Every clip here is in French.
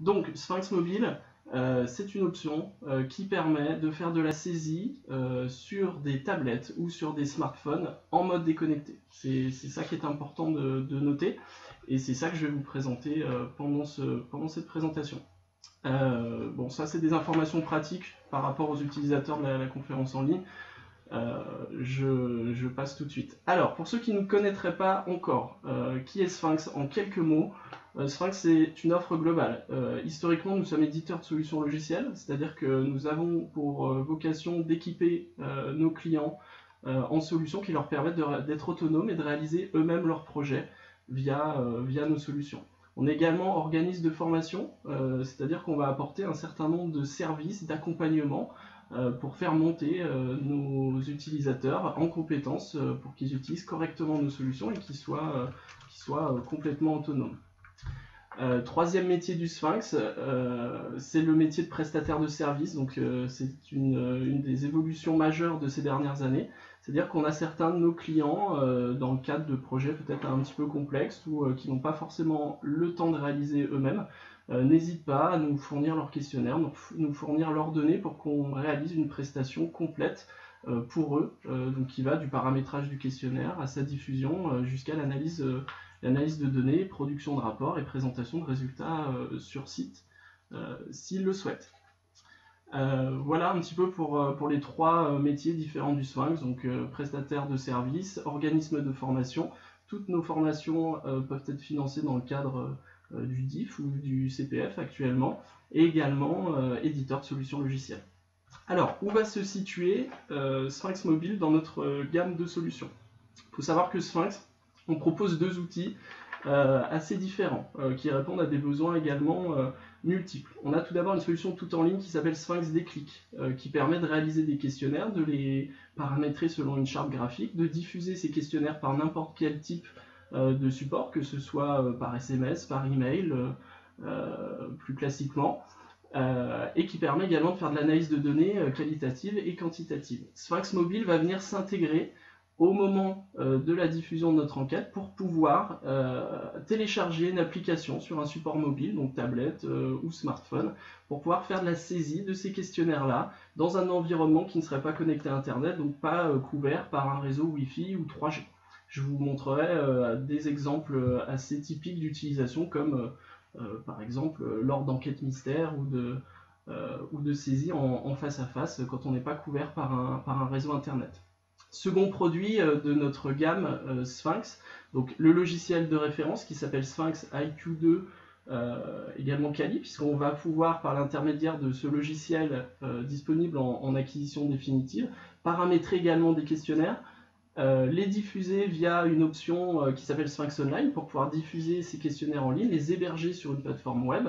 Donc Sphinx Mobile, c'est une option qui permet de faire de la saisie sur des tablettes ou sur des smartphones en mode déconnecté. C'est ça qui est important de noter et c'est ça que je vais vous présenter pendant cette présentation. Bon, ça c'est des informations pratiques par rapport aux utilisateurs de la conférence en ligne. Je passe tout de suite. Alors, pour ceux qui ne connaîtraient pas encore, qui est Sphinx en quelques mots? Sphinx, c'est une offre globale. Historiquement, nous sommes éditeurs de solutions logicielles, c'est-à-dire que nous avons pour vocation d'équiper nos clients en solutions qui leur permettent d'être autonomes et de réaliser eux-mêmes leurs projets via nos solutions. On est également organisme de formation, c'est-à-dire qu'on va apporter un certain nombre de services d'accompagnement pour faire monter nos utilisateurs en compétences pour qu'ils utilisent correctement nos solutions et qu'ils soient complètement autonomes. Troisième métier du Sphinx, c'est le métier de prestataire de service. Donc c'est une des évolutions majeures de ces dernières années. C'est-à-dire qu'on a certains de nos clients dans le cadre de projets peut-être un petit peu complexes ou qui n'ont pas forcément le temps de réaliser eux-mêmes, n'hésitent pas à nous fournir leur questionnaire, nous fournir leurs données pour qu'on réalise une prestation complète pour eux, donc qui va du paramétrage du questionnaire à sa diffusion jusqu'à l'analyse de données, production de rapports et présentation de résultats sur site s'ils le souhaitent. Voilà un petit peu pour les trois métiers différents du Sphinx, donc prestataire de services, organisme de formation. Toutes nos formations peuvent être financées dans le cadre du DIF ou du CPF actuellement, et également éditeur de solutions logicielles. Alors, où va se situer Sphinx Mobile dans notre gamme de solutions? Il faut savoir que Sphinx, on propose deux outils assez différents qui répondent à des besoins également multiples. On a tout d'abord une solution tout en ligne qui s'appelle Sphinx Déclic, qui permet de réaliser des questionnaires, de les paramétrer selon une charte graphique, de diffuser ces questionnaires par n'importe quel type de support, que ce soit par SMS, par email, plus classiquement, et qui permet également de faire de l'analyse de données qualitative et quantitative. Sphinx Mobile va venir s'intégrer au moment de la diffusion de notre enquête pour pouvoir télécharger une application sur un support mobile, donc tablette ou smartphone, pour pouvoir faire de la saisie de ces questionnaires-là dans un environnement qui ne serait pas connecté à Internet, donc pas couvert par un réseau Wi-Fi ou 3G. Je vous montrerai des exemples assez typiques d'utilisation comme par exemple lors d'enquêtes mystères ou de saisie en face à face quand on n'est pas couvert par un réseau Internet. Second produit de notre gamme Sphinx, donc le logiciel de référence qui s'appelle Sphinx IQ2, également Kali, puisqu'on va pouvoir, par l'intermédiaire de ce logiciel disponible en acquisition définitive, paramétrer également des questionnaires, les diffuser via une option qui s'appelle Sphinx Online pour pouvoir diffuser ces questionnaires en ligne, les héberger sur une plateforme web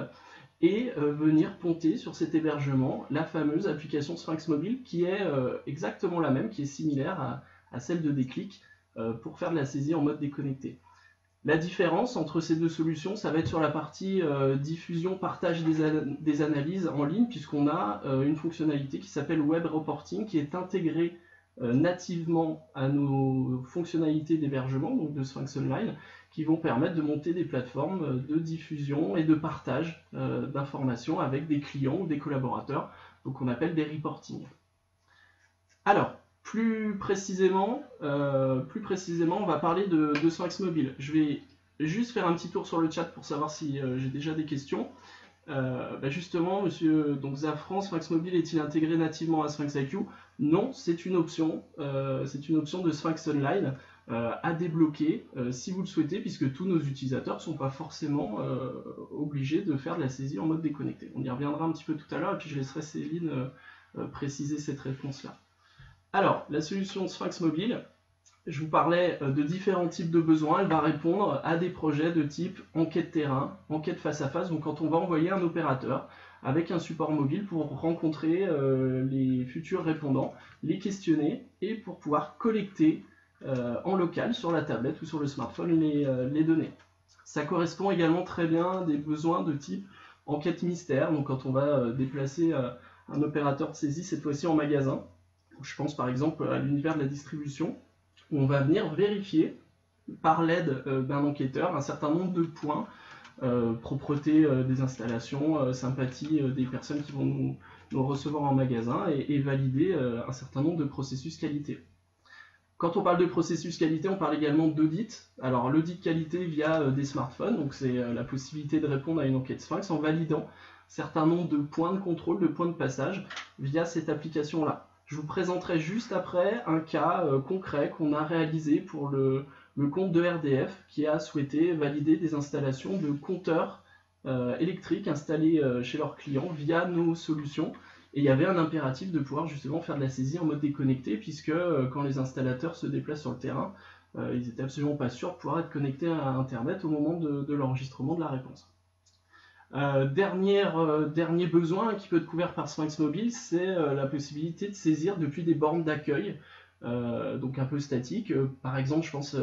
et venir ponter sur cet hébergement la fameuse application Sphinx Mobile qui est exactement la même, qui est similaire à celle de Déclic pour faire de la saisie en mode déconnecté. La différence entre ces deux solutions, ça va être sur la partie diffusion, partage des analyses en ligne, puisqu'on a une fonctionnalité qui s'appelle Web Reporting qui est intégrée nativement à nos fonctionnalités d'hébergement, donc de Sphinx Online, qui vont permettre de monter des plateformes de diffusion et de partage d'informations avec des clients ou des collaborateurs, donc on appelle des reporting. Alors, plus précisément, on va parler de Sphinx Mobile. Je vais juste faire un petit tour sur le chat pour savoir si j'ai déjà des questions. Justement, monsieur Zafran, Sphinx Mobile est-il intégré nativement à Sphinx IQ? Non, c'est une option de Sphinx Online à débloquer si vous le souhaitez, puisque tous nos utilisateurs ne sont pas forcément obligés de faire de la saisie en mode déconnecté. On y reviendra un petit peu tout à l'heure, et puis je laisserai Céline préciser cette réponse-là. Alors, la solution Sphinx Mobile, je vous parlais de différents types de besoins. Elle va répondre à des projets de type enquête terrain, enquête face à face. Donc quand on va envoyer un opérateur avec un support mobile pour rencontrer les futurs répondants, les questionner et pour pouvoir collecter en local sur la tablette ou sur le smartphone les données. Ça correspond également très bien à des besoins de type enquête mystère. Donc quand on va déplacer un opérateur de saisie, cette fois-ci en magasin. Je pense par exemple à l'univers de la distribution, où on va venir vérifier par l'aide d'un enquêteur un certain nombre de points propreté des installations, sympathie des personnes qui vont nous recevoir en magasin et valider un certain nombre de processus qualité. Quand on parle de processus qualité, on parle également d'audit. Alors l'audit qualité via des smartphones, donc c'est la possibilité de répondre à une enquête Sphinx en validant un certain nombre de points de contrôle, de points de passage via cette application-là. Je vous présenterai juste après un cas concret qu'on a réalisé pour le compte de RDF qui a souhaité valider des installations de compteurs électriques installés chez leurs clients via nos solutions. Et il y avait un impératif de pouvoir justement faire de la saisie en mode déconnecté, puisque quand les installateurs se déplacent sur le terrain, ils n'étaient absolument pas sûrs de pouvoir être connectés à Internet au moment de l'enregistrement de la réponse. Dernier besoin qui peut être couvert par Sphinx Mobile, c'est la possibilité de saisir depuis des bornes d'accueil, donc un peu statiques. Par exemple, je pense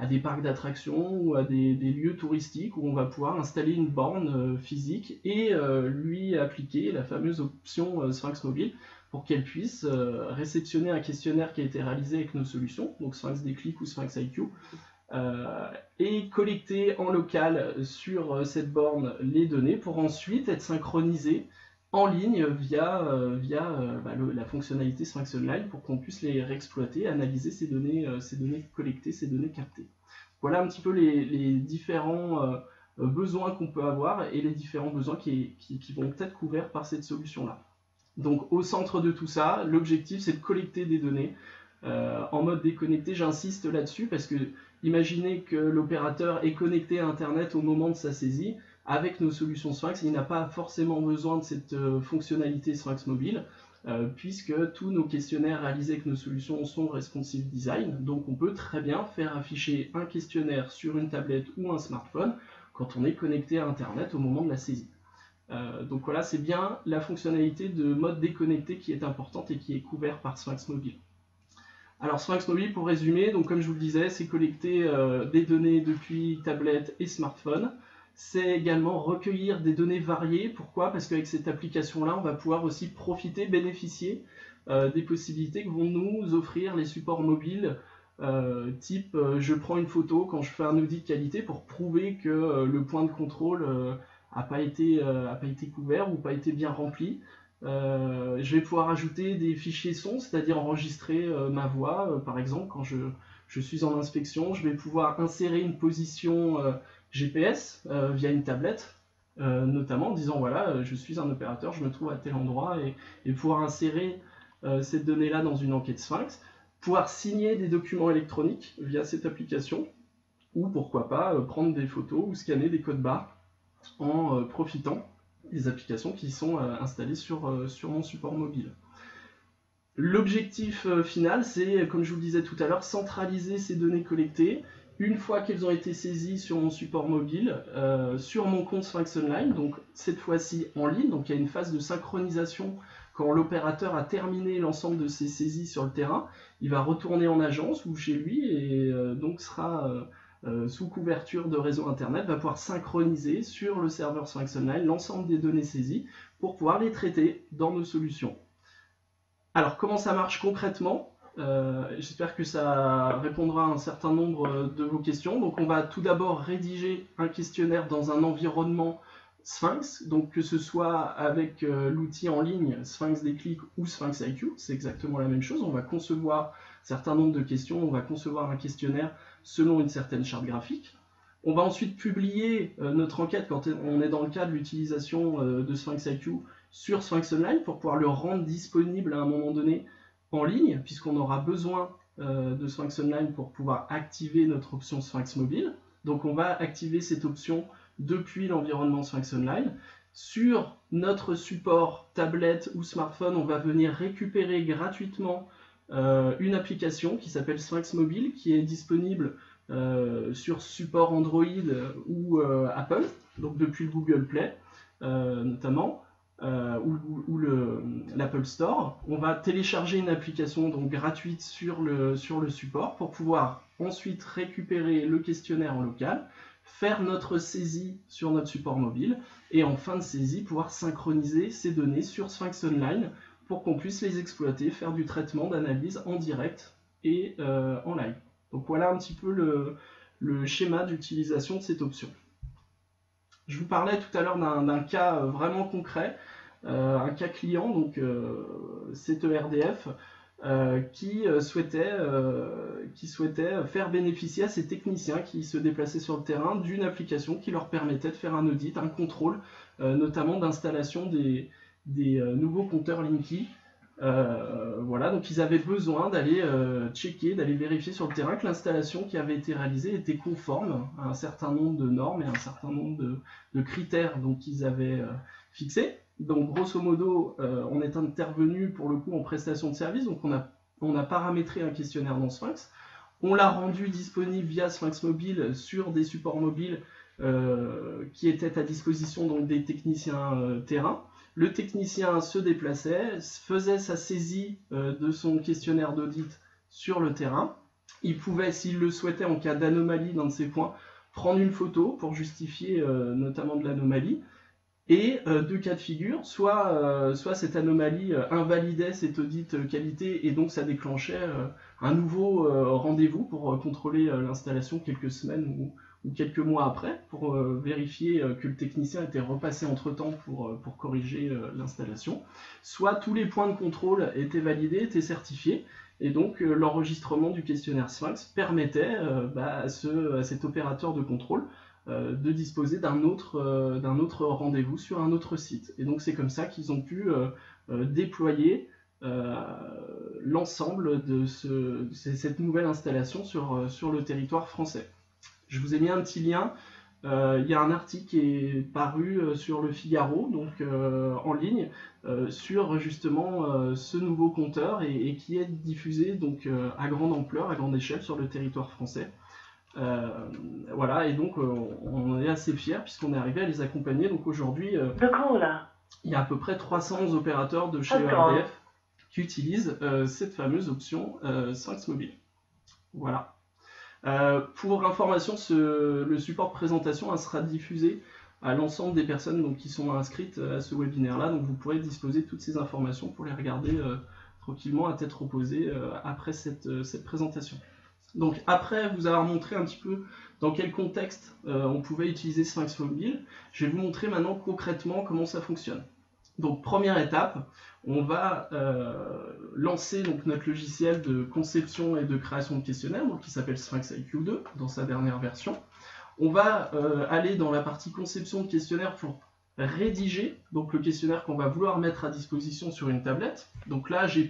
à des parcs d'attractions ou à des lieux touristiques où on va pouvoir installer une borne physique et lui appliquer la fameuse option Sphinx Mobile pour qu'elle puisse réceptionner un questionnaire qui a été réalisé avec nos solutions, donc Sphinx Déclic ou Sphinx IQ, et collecter en local sur cette borne les données pour ensuite être synchronisées en ligne via la fonctionnalité Sphinx Online pour qu'on puisse les réexploiter, analyser ces données collectées, ces données captées. Voilà un petit peu les différents besoins qu'on peut avoir et les différents besoins qui vont être couverts par cette solution-là. Donc au centre de tout ça, l'objectif c'est de collecter des données en mode déconnecté. J'insiste là-dessus parce que imaginez que l'opérateur est connecté à Internet au moment de sa saisie. Avec nos solutions Sphinx, il n'a pas forcément besoin de cette fonctionnalité Sphinx Mobile, puisque tous nos questionnaires réalisés avec nos solutions sont responsive design. Donc on peut très bien faire afficher un questionnaire sur une tablette ou un smartphone quand on est connecté à Internet au moment de la saisie. Donc voilà, c'est bien la fonctionnalité de mode déconnecté qui est importante et qui est couverte par Sphinx Mobile. Alors Sphinx Mobile, pour résumer, donc comme je vous le disais, c'est collecter des données depuis tablette et smartphone. C'est également recueillir des données variées. Pourquoi? Parce qu'avec cette application-là, on va pouvoir aussi profiter, bénéficier des possibilités que vont nous offrir les supports mobiles, type je prends une photo quand je fais un audit de qualité pour prouver que le point de contrôle n'a pas été couvert ou pas été bien rempli. Je vais pouvoir ajouter des fichiers son, c'est-à-dire enregistrer ma voix, par exemple, quand je suis en inspection. Je vais pouvoir insérer une position GPS via une tablette, notamment en disant voilà, je suis un opérateur, je me trouve à tel endroit, et pouvoir insérer cette donnée-là dans une enquête Sphinx, pouvoir signer des documents électroniques via cette application, ou pourquoi pas prendre des photos ou scanner des codes barres en profitant des applications qui sont installées sur mon support mobile. L'objectif final, c'est, comme je vous le disais tout à l'heure, centraliser ces données collectées une fois qu'elles ont été saisies sur mon support mobile, sur mon compte Sphinx Online, donc cette fois-ci en ligne. Donc il y a une phase de synchronisation quand l'opérateur a terminé l'ensemble de ses saisies sur le terrain. Il va retourner en agence ou chez lui et donc sera sous couverture de réseau internet, va pouvoir synchroniser sur le serveur Sphinx Online l'ensemble des données saisies pour pouvoir les traiter dans nos solutions. Alors comment ça marche concrètement? J'espère que ça répondra à un certain nombre de vos questions. Donc on va tout d'abord rédiger un questionnaire dans un environnement Sphinx, donc que ce soit avec l'outil en ligne Sphinx Déclic ou Sphinx IQ, c'est exactement la même chose. On va concevoir un certain nombre de questions, on va concevoir un questionnaire selon une certaine charte graphique. On va ensuite publier notre enquête quand on est dans le cas de l'utilisation de Sphinx IQ sur Sphinx Online pour pouvoir le rendre disponible à un moment donné en ligne, puisqu'on aura besoin de Sphinx Online pour pouvoir activer notre option Sphinx Mobile. Donc on va activer cette option depuis l'environnement Sphinx Online. Sur notre support tablette ou smartphone, on va venir récupérer gratuitement une application qui s'appelle Sphinx Mobile, qui est disponible sur support Android ou Apple, donc depuis le Google Play notamment, ou l'Apple Store. On va télécharger une application donc gratuite sur le support pour pouvoir ensuite récupérer le questionnaire en local, faire notre saisie sur notre support mobile et en fin de saisie pouvoir synchroniser ces données sur Sphinx Online pour qu'on puisse les exploiter, faire du traitement d'analyse en direct et en live. Donc voilà un petit peu le schéma d'utilisation de cette option. Je vous parlais tout à l'heure d'un cas vraiment concret, un cas client, donc c'est ERDF, qui souhaitait faire bénéficier à ces techniciens qui se déplaçaient sur le terrain d'une application qui leur permettait de faire un audit, un contrôle, notamment d'installation des nouveaux compteurs Linky. Voilà, donc ils avaient besoin d'aller checker, d'aller vérifier sur le terrain que l'installation qui avait été réalisée était conforme à un certain nombre de normes et un certain nombre de critères qu'ils avaient fixés. Donc grosso modo, on est intervenu pour le coup en prestation de service, donc on a paramétré un questionnaire dans Sphinx, on l'a rendu disponible via Sphinx Mobile sur des supports mobiles qui étaient à disposition donc, des techniciens terrain. Le technicien se déplaçait, faisait sa saisie de son questionnaire d'audit sur le terrain. Il pouvait, s'il le souhaitait, en cas d'anomalie dans de ces points, prendre une photo pour justifier notamment de l'anomalie. Et deux cas de figure, soit cette anomalie invalidait cet audit qualité et donc ça déclenchait un nouveau rendez-vous pour contrôler l'installation quelques semaines ou quelques mois après, pour vérifier que le technicien était repassé entre-temps pour corriger l'installation. Soit tous les points de contrôle étaient validés, étaient certifiés, et donc l'enregistrement du questionnaire Sphinx permettait à cet opérateur de contrôle de disposer d'un autre rendez-vous sur un autre site. Et donc c'est comme ça qu'ils ont pu déployer l'ensemble de cette nouvelle installation sur le territoire français. Je vous ai mis un petit lien. Il y a un article qui est paru sur le Figaro, donc en ligne, sur justement ce nouveau compteur et qui est diffusé donc à grande ampleur, à grande échelle sur le territoire français. Voilà, et donc on est assez fiers puisqu'on est arrivé à les accompagner. Donc aujourd'hui, il y a à peu près 300 opérateurs de chez ERDF qui utilisent cette fameuse option Sphinx Mobile. Voilà. Pour information, le support de présentation sera diffusé à l'ensemble des personnes donc, qui sont inscrites à ce webinaire-là. Donc vous pourrez disposer de toutes ces informations pour les regarder tranquillement à tête reposée après cette présentation. Donc après vous avoir montré un petit peu dans quel contexte on pouvait utiliser Sphinx Mobile, je vais vous montrer maintenant concrètement comment ça fonctionne. Donc première étape, on va lancer donc, notre logiciel de conception et de création de questionnaire, donc, qui s'appelle Sphinx IQ 2 dans sa dernière version. On va aller dans la partie conception de questionnaire pour rédiger donc le questionnaire qu'on va vouloir mettre à disposition sur une tablette. Donc là j'ai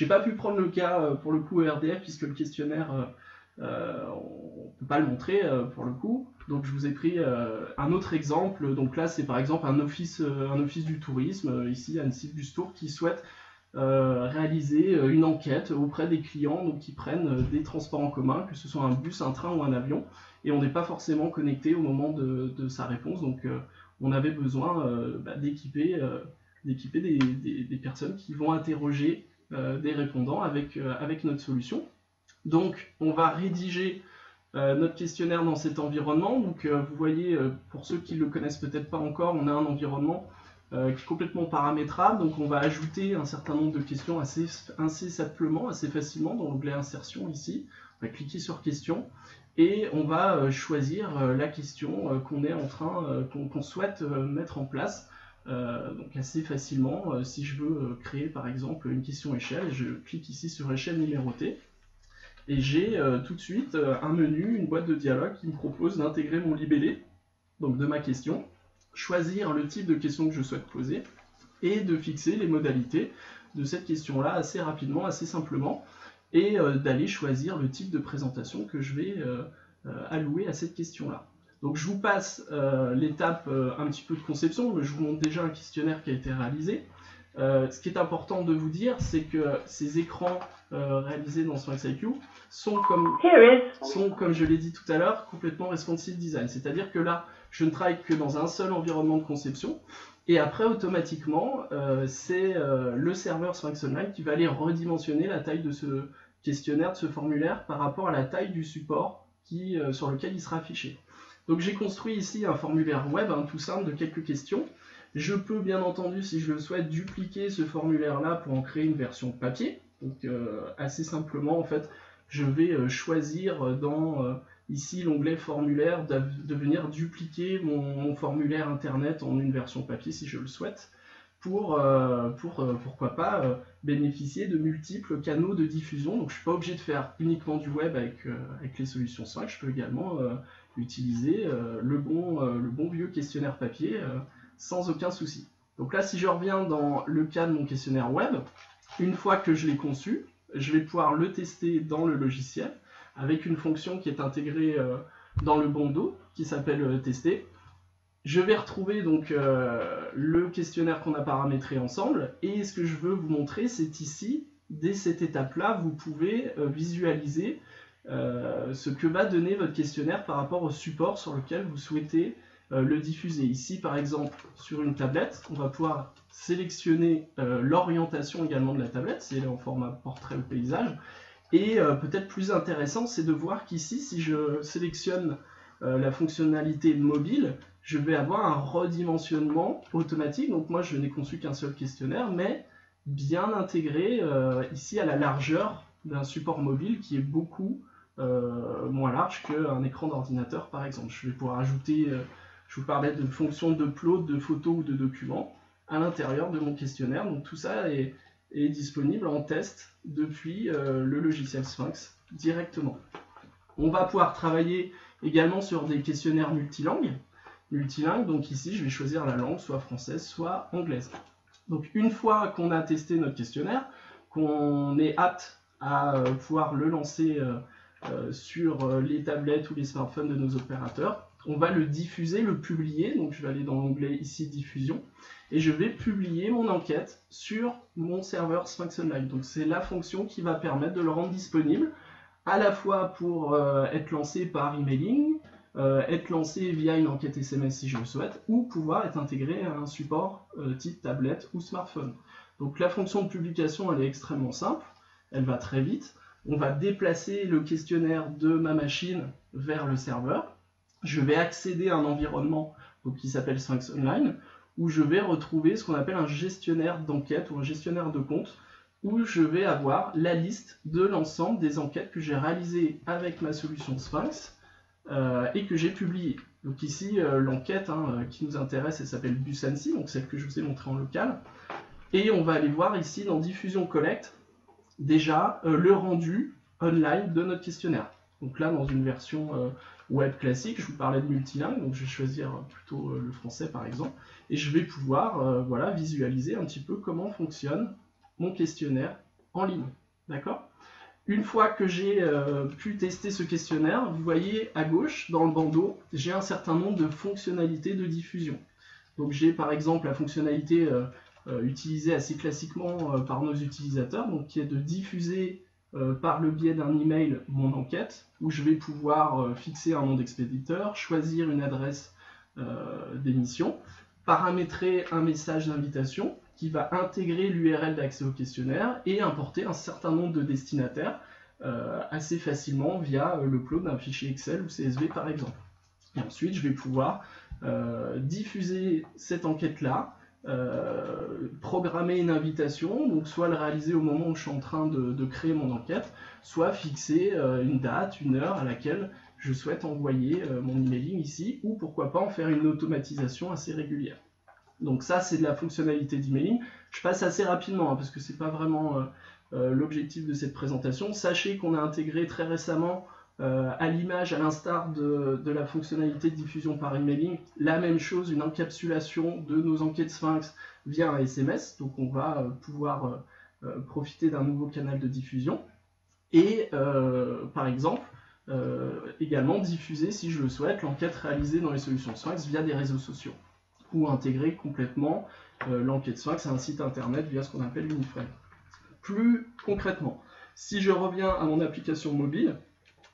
pas pu prendre le cas pour le coup ERDF puisque le questionnaire on ne peut pas le montrer pour le coup. Donc je vous ai pris un autre exemple. Donc là c'est par exemple un office du tourisme, ici Annecy Bus Tour, qui souhaite réaliser une enquête auprès des clients donc, qui prennent des transports en commun, que ce soit un bus, un train ou un avion, et on n'est pas forcément connecté au moment de sa réponse. Donc on avait besoin d'équiper des personnes qui vont interroger des répondants avec notre solution. Donc on va rédiger notre questionnaire dans cet environnement. Donc vous voyez, pour ceux qui ne le connaissent peut-être pas encore, on a un environnement qui est complètement paramétrable. Donc on va ajouter un certain nombre de questions assez simplement, assez facilement dans l'onglet insertion ici. On va cliquer sur question et on va choisir la question qu'on souhaite mettre en place. Donc assez facilement, si je veux créer par exemple une question échelle, je clique ici sur échelle numérotée. Et j'ai tout de suite un menu, une boîte de dialogue qui me propose d'intégrer mon libellé, donc de ma question, choisir le type de question que je souhaite poser et de fixer les modalités de cette question-là assez rapidement, assez simplement, et d'aller choisir le type de présentation que je vais allouer à cette question-là. Donc je vous passe l'étape un petit peu de conception, mais je vous montre déjà un questionnaire qui a été réalisé. Ce qui est important de vous dire, c'est que ces écrans réalisés dans Sphinx IQ sont comme je l'ai dit tout à l'heure, complètement responsive design. C'est-à-dire que là, je ne travaille que dans un seul environnement de conception, et après, automatiquement, c'est le serveur Sphinx Online qui va aller redimensionner la taille de ce questionnaire, de ce formulaire, par rapport à la taille du support sur lequel il sera affiché. Donc j'ai construit ici un formulaire web, tout simple, de quelques questions. Je peux bien entendu, si je le souhaite, dupliquer ce formulaire-là pour en créer une version papier. Donc assez simplement, en fait, je vais choisir dans ici l'onglet formulaire de venir dupliquer mon formulaire internet en une version papier si je le souhaite, pour pourquoi pas bénéficier de multiples canaux de diffusion. Donc je ne suis pas obligé de faire uniquement du web avec les solutions Sphinx, je peux également utiliser le bon vieux questionnaire papier sans aucun souci. Donc là, si je reviens dans le cas de mon questionnaire web, une fois que je l'ai conçu, je vais pouvoir le tester dans le logiciel avec une fonction qui est intégrée dans le bandeau qui s'appelle tester. Je vais retrouver donc le questionnaire qu'on a paramétré ensemble, et ce que je veux vous montrer, c'est ici, dès cette étape-là, vous pouvez visualiser ce que va donner votre questionnaire par rapport au support sur lequel vous souhaitez le diffuser. Ici, par exemple, sur une tablette, on va pouvoir sélectionner l'orientation également de la tablette, si elle est en format portrait ou paysage, et peut-être plus intéressant, c'est de voir qu'ici, si je sélectionne la fonctionnalité mobile, je vais avoir un redimensionnement automatique. Donc moi, je n'ai conçu qu'un seul questionnaire, mais bien intégré ici à la largeur d'un support mobile qui est beaucoup moins large qu'un écran d'ordinateur, par exemple. Je vais pouvoir ajouter, je vous parlais de fonctions d'upload de photos ou de documents à l'intérieur de mon questionnaire. Donc tout ça est disponible en test depuis le logiciel Sphinx directement. On va pouvoir travailler également sur des questionnaires multilingues. Donc ici, je vais choisir la langue, soit française, soit anglaise. Donc une fois qu'on a testé notre questionnaire, qu'on est apte à pouvoir le lancer sur les tablettes ou les smartphones de nos opérateurs, on va le diffuser, le publier. Donc je vais aller dans l'onglet ici diffusion et je vais publier mon enquête sur mon serveur Sphinx Online. Donc c'est la fonction qui va permettre de le rendre disponible à la fois pour être lancé par emailing, être lancé via une enquête SMS si je le souhaite, ou pouvoir être intégré à un support type tablette ou smartphone. Donc la fonction de publication, elle est extrêmement simple, elle va très vite. On va déplacer le questionnaire de ma machine vers le serveur. Je vais accéder à un environnement donc, qui s'appelle Sphinx Online, où je vais retrouver ce qu'on appelle un gestionnaire d'enquête ou un gestionnaire de compte, où je vais avoir la liste de l'ensemble des enquêtes que j'ai réalisées avec ma solution Sphinx, et que j'ai publié. Donc ici, l'enquête qui nous intéresse, elle s'appelle Busancy, donc celle que je vous ai montrée en local. Et on va aller voir ici dans Diffusion Collect, déjà le rendu online de notre questionnaire. Donc là, dans une version web classique, je vous parlais de multilingue, donc je vais choisir plutôt le français par exemple, et je vais pouvoir voilà, visualiser un petit peu comment fonctionne mon questionnaire en ligne. D'accord ? Une fois que j'ai pu tester ce questionnaire, vous voyez à gauche, dans le bandeau, j'ai un certain nombre de fonctionnalités de diffusion. Donc j'ai par exemple la fonctionnalité utilisée assez classiquement par nos utilisateurs, donc qui est de diffuser par le biais d'un email mon enquête, où je vais pouvoir fixer un nom d'expéditeur, choisir une adresse d'émission, paramétrer un message d'invitation, qui va intégrer l'URL d'accès au questionnaire et importer un certain nombre de destinataires assez facilement via l'upload d'un fichier Excel ou CSV par exemple. Et ensuite, je vais pouvoir diffuser cette enquête-là, programmer une invitation, donc soit le réaliser au moment où je suis en train de créer mon enquête, soit fixer une date, une heure à laquelle je souhaite envoyer mon emailing ici, ou pourquoi pas en faire une automatisation assez régulière. Donc ça, c'est de la fonctionnalité d'emailing. Je passe assez rapidement, parce que ce n'est pas vraiment l'objectif de cette présentation. Sachez qu'on a intégré très récemment, à l'image, à l'instar de la fonctionnalité de diffusion par emailing, la même chose, une encapsulation de nos enquêtes Sphinx via un SMS. Donc on va pouvoir profiter d'un nouveau canal de diffusion. Et par exemple, également diffuser, si je le souhaite, l'enquête réalisée dans les solutions Sphinx via des réseaux sociaux, ou intégrer complètement l'enquête Sphinx à un site internet via ce qu'on appelle l'Uniframe. Plus concrètement, si je reviens à mon application mobile,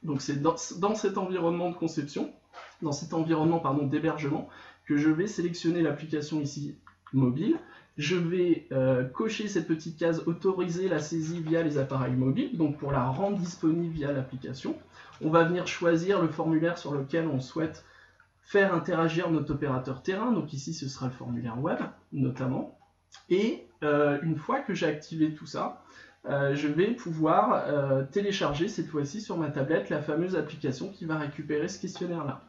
donc c'est dans cet environnement de conception, dans cet environnement d'hébergement, que je vais sélectionner l'application ici mobile. Je vais cocher cette petite case autoriser la saisie via les appareils mobiles, donc pour la rendre disponible via l'application. On va venir choisir le formulaire sur lequel on souhaite faire interagir notre opérateur terrain, donc ici ce sera le formulaire web notamment, et une fois que j'ai activé tout ça, je vais pouvoir télécharger cette fois-ci sur ma tablette la fameuse application qui va récupérer ce questionnaire-là.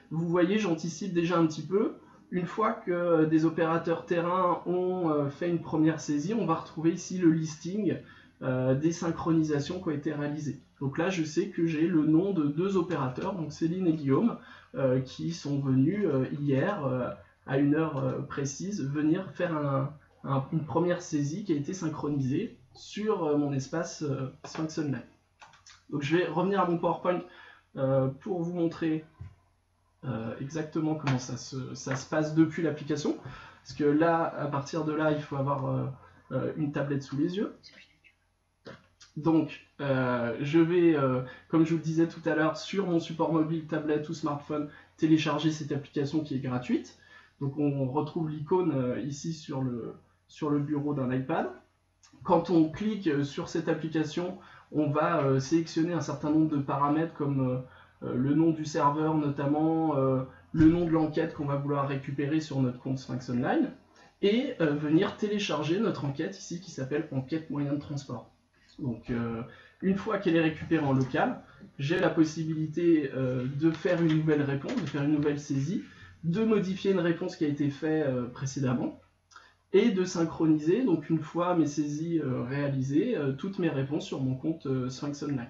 Vous voyez, j'anticipe déjà un petit peu. Une fois que des opérateurs terrain ont fait une première saisie, on va retrouver ici le listing des synchronisations qui ont été réalisées. Donc là, je sais que j'ai le nom de 2 opérateurs, donc Céline et Guillaume, qui sont venus hier, à une heure précise, venir faire une première saisie qui a été synchronisée sur mon espace Sphinx Online. Donc je vais revenir à mon PowerPoint pour vous montrer exactement comment ça se passe depuis l'application. Parce que là, à partir de là, il faut avoir une tablette sous les yeux. Donc, je vais, comme je vous le disais tout à l'heure, sur mon support mobile, tablette ou smartphone, télécharger cette application qui est gratuite. Donc, on retrouve l'icône ici sur le bureau d'un iPad. Quand on clique sur cette application, on va sélectionner un certain nombre de paramètres comme le nom du serveur notamment, le nom de l'enquête qu'on va vouloir récupérer sur notre compte Sphinx Online, et venir télécharger notre enquête ici qui s'appelle enquête moyen de transport. Donc une fois qu'elle est récupérée en local, j'ai la possibilité de faire une nouvelle réponse, de faire une nouvelle saisie, de modifier une réponse qui a été faite précédemment, et de synchroniser, donc une fois mes saisies réalisées, toutes mes réponses sur mon compte Sphinx Online.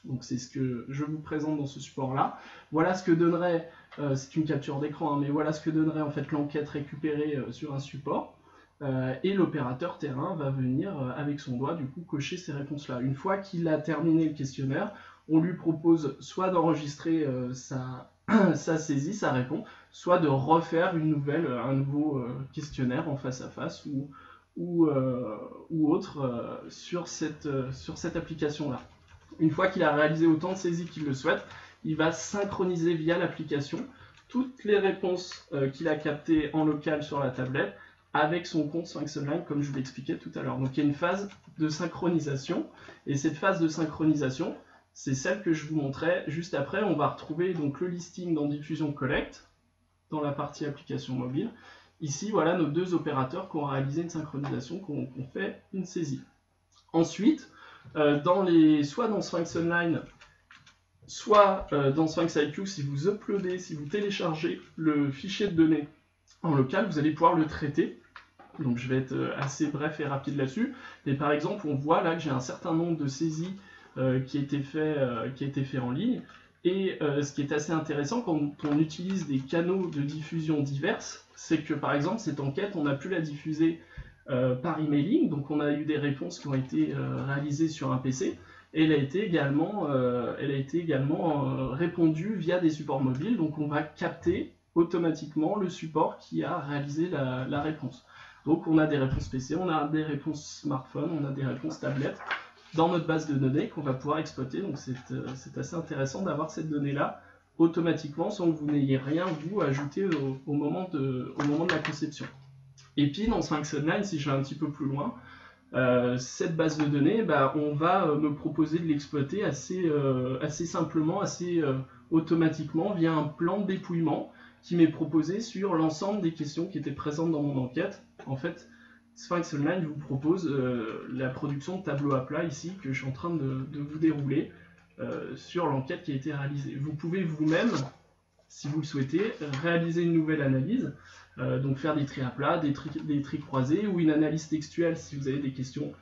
Donc c'est ce que je vous présente dans ce support-là. Voilà ce que donnerait, c'est une capture d'écran, hein, mais voilà ce que donnerait en fait l'enquête récupérée sur un support. Et l'opérateur terrain va venir avec son doigt du coup cocher ces réponses-là. Une fois qu'il a terminé le questionnaire, on lui propose soit d'enregistrer sa saisie, sa réponse, soit de refaire un nouveau questionnaire en face à face ou autre sur cette application-là. Une fois qu'il a réalisé autant de saisies qu'il le souhaite, il va synchroniser via l'application toutes les réponses qu'il a captées en local sur la tablette avec son compte Sphinx Online, comme je vous l'expliquais tout à l'heure. Donc il y a une phase de synchronisation, et cette phase de synchronisation, c'est celle que je vous montrais juste après. On va retrouver donc le listing dans Diffusion Collect, dans la partie application mobile. Ici, voilà nos 2 opérateurs qui ont réalisé une synchronisation, qui ont fait une saisie. Ensuite, soit dans Sphinx Online, soit dans Sphinx IQ, si vous uploadez, si vous téléchargez le fichier de données en local, vous allez pouvoir le traiter. Donc je vais être assez bref et rapide là-dessus. Et par exemple, on voit là que j'ai un certain nombre de saisies qui a été fait en ligne. Et ce qui est assez intéressant quand on utilise des canaux de diffusion diverses, c'est que par exemple cette enquête, on a pu la diffuser par emailing, donc on a eu des réponses qui ont été réalisées sur un PC, et elle a été également répondue via des supports mobiles, donc on va capter automatiquement le support qui a réalisé la réponse. Donc on a des réponses PC, on a des réponses smartphone, on a des réponses tablettes dans notre base de données qu'on va pouvoir exploiter. Donc c'est assez intéressant d'avoir cette donnée-là automatiquement sans que vous n'ayez rien vous ajouter au moment de la conception. Et puis dans Sphinx Online, si je vais un petit peu plus loin, cette base de données, on va me proposer de l'exploiter assez simplement, assez automatiquement via un plan de dépouillement qui m'est proposé sur l'ensemble des questions qui étaient présentes dans mon enquête. En fait, Sphinx Online vous propose la production de tableaux à plat ici que je suis en train de vous dérouler sur l'enquête qui a été réalisée. Vous pouvez vous-même, si vous le souhaitez, réaliser une nouvelle analyse, donc faire des tris à plat, des tris croisés ou une analyse textuelle si vous avez des questions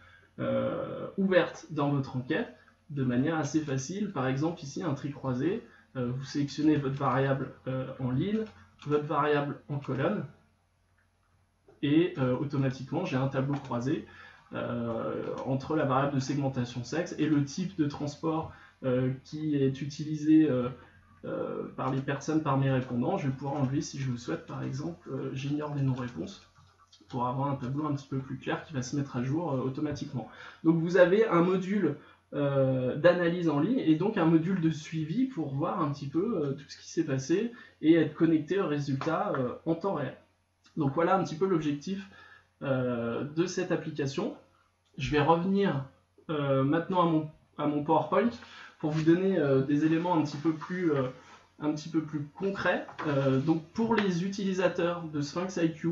ouvertes dans votre enquête de manière assez facile. Par exemple ici un tri croisé, vous sélectionnez votre variable en ligne, votre variable en colonne, et automatiquement j'ai un tableau croisé entre la variable de segmentation sexe et le type de transport qui est utilisé par les personnes, par mes répondants. Je vais pouvoir enlever si je le souhaite, par exemple, j'ignore les non-réponses pour avoir un tableau un petit peu plus clair qui va se mettre à jour automatiquement. Donc vous avez un module d'analyse en ligne et donc un module de suivi pour voir un petit peu tout ce qui s'est passé et être connecté aux résultats en temps réel. Donc voilà un petit peu l'objectif de cette application. Je vais revenir maintenant à mon PowerPoint pour vous donner des éléments un petit peu plus concrets. Donc pour les utilisateurs de Sphinx IQ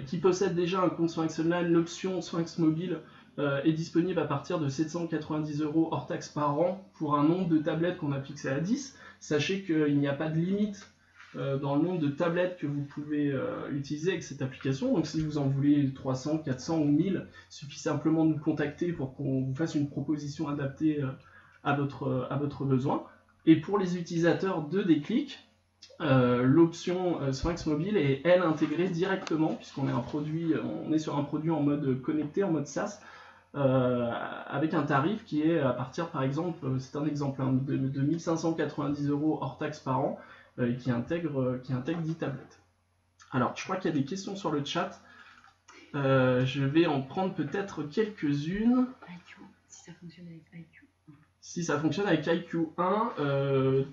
qui possèdent déjà un compte Sphinx Online, l'option Sphinx Mobile est disponible à partir de 790 € hors taxe par an pour un nombre de tablettes qu'on a fixé à 10. Sachez qu'il n'y a pas de limite dans le nombre de tablettes que vous pouvez utiliser avec cette application. Donc si vous en voulez 300, 400 ou 1000, il suffit simplement de nous contacter pour qu'on vous fasse une proposition adaptée à votre besoin. Et pour les utilisateurs de Déclic, l'option Sphinx Mobile est elle intégrée directement, puisqu'on est sur un produit en mode connecté, en mode SaaS, avec un tarif qui est à partir, par exemple, c'est un exemple, hein, de 1590 € hors taxe par an, qui intègre 10 tablettes. Alors, je crois qu'il y a des questions sur le chat. Je vais en prendre peut-être quelques-unes. Si ça fonctionne avec IQ. Si ça fonctionne avec IQ1,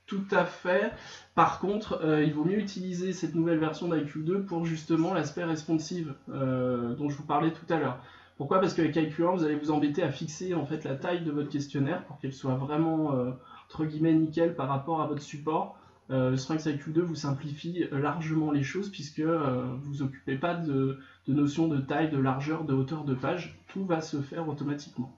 tout à fait. Par contre, il vaut mieux utiliser cette nouvelle version d'IQ2 pour justement l'aspect responsive dont je vous parlais tout à l'heure. Pourquoi? Parce qu'avec IQ1, vous allez vous embêter à fixer en fait la taille de votre questionnaire pour qu'elle soit vraiment entre guillemets nickel par rapport à votre support. Sphinx IQ2 vous simplifie largement les choses puisque vous vous occupez pas de notion de taille, de largeur, de hauteur de page. Tout va se faire automatiquement.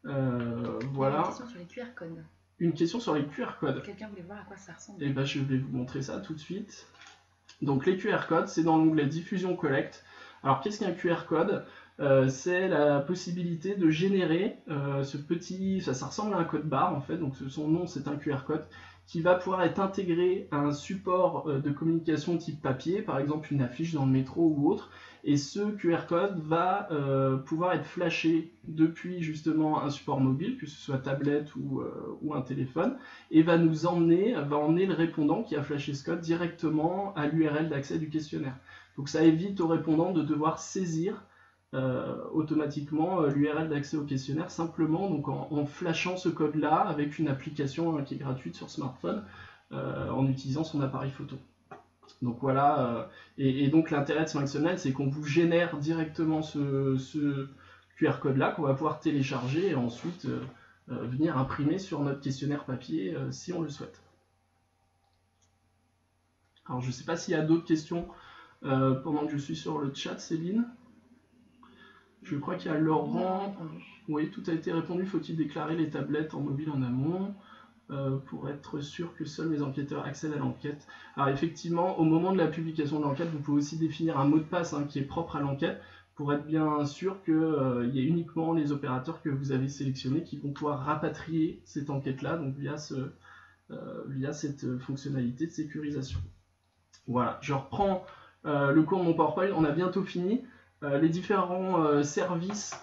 Voilà. Une question sur les QR codes. Une question sur les QR codes. Quelqu'un voulait voir à quoi ça ressemble. Et ben, je vais vous montrer ça tout de suite. Donc les QR codes, c'est dans l'onglet Diffusion Collect. Alors qu'est-ce qu'un QR code? C'est la possibilité de générer ce petit... Ça ressemble à un code barre en fait, donc son nom c'est un QR code qui va pouvoir être intégré à un support de communication type papier, par exemple une affiche dans le métro ou autre, et ce QR code va pouvoir être flashé depuis justement un support mobile, que ce soit tablette ou un téléphone, et va emmener le répondant qui a flashé ce code directement à l'URL d'accès du questionnaire. Donc ça évite au répondant de devoir saisir automatiquement l'URL d'accès au questionnaire simplement donc en flashant ce code là avec une application qui est gratuite sur smartphone en utilisant son appareil photo. Donc voilà, et donc l'intérêt de Sphinxonline, c'est qu'on vous génère directement ce QR code là qu'on va pouvoir télécharger et ensuite venir imprimer sur notre questionnaire papier si on le souhaite. Alors je ne sais pas s'il y a d'autres questions pendant que je suis sur le chat, Céline. Je crois qu'il y a Laurent. Oui, tout a été répondu. Faut-il déclarer les tablettes en mobile en amont pour être sûr que seuls les enquêteurs accèdent à l'enquête? Alors effectivement, au moment de la publication de l'enquête, vous pouvez aussi définir un mot de passe qui est propre à l'enquête pour être bien sûr qu'il y ait uniquement les opérateurs que vous avez sélectionnés qui vont pouvoir rapatrier cette enquête-là, donc via cette fonctionnalité de sécurisation. Voilà, je reprends le cours de mon PowerPoint, on a bientôt fini. Les différents services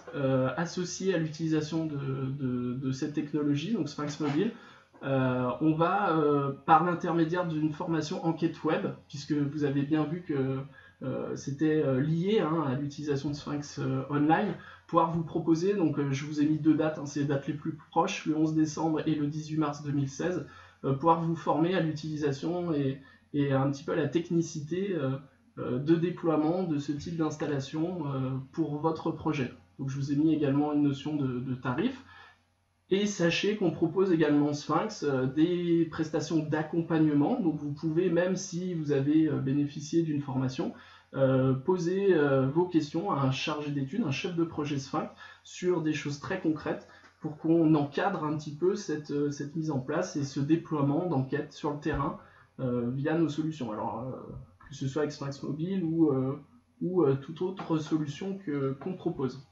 associés à l'utilisation de cette technologie, donc Sphinx Mobile, on va, par l'intermédiaire d'une formation enquête web, puisque vous avez bien vu que c'était lié à l'utilisation de Sphinx Online, pouvoir vous proposer, donc je vous ai mis deux dates, c'est les dates les plus proches, le 11 décembre et le 18 mars 2016, pouvoir vous former à l'utilisation et un petit peu à la technicité de déploiement de ce type d'installation pour votre projet. Donc je vous ai mis également une notion de tarif. Et sachez qu'on propose également Sphinx des prestations d'accompagnement. Donc vous pouvez, même si vous avez bénéficié d'une formation, poser vos questions à un chargé d'études, un chef de projet Sphinx, sur des choses très concrètes pour qu'on encadre un petit peu cette mise en place et ce déploiement d'enquête sur le terrain via nos solutions. Alors, que ce soit avec Sphinx Mobile ou toute autre solution qu'on propose.